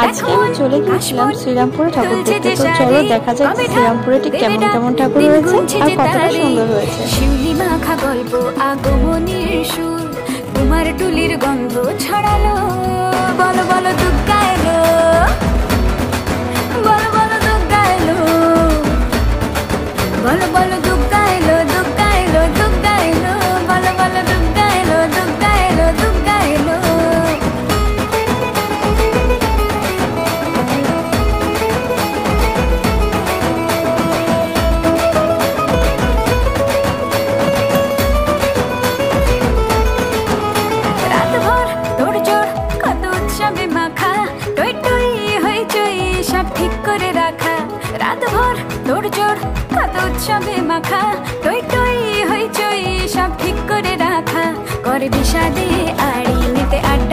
আজকে আমি চলে গিয়েছিলাম শ্রীরামপুরে ঠাকুর দেখতে। তো চলো দেখা যাক শ্রীরামপুরে ঠিক কেমন কেমন ঠাকুর রয়েছে আর কতটা সুন্দর হয়েছে। শিউলি মাখা গল্প আগমনীর সুর, তোমার টুলির গন্ধ ছড়ালো, বলো বলো দুর্গা এলো, বলো বলো দুর্গা এলো, বলো বলো দুর্গা এলো, দুর্গা এলো, দুর্গা এলো, বলো বলো দুর্গা এলো, দুর্গা এলো, দুর্গা এলো। রাতভর তোড়জোড় কত উৎসবে মাখা, টই টই হইচই সব ঠিক করে রাখা। রাতভর তোড়জোড় কত উৎসবে মাখা, টই টই হইচই সব ঠিক করে রাখা। করে বিষাদে আড়ি নিতে আড্ডা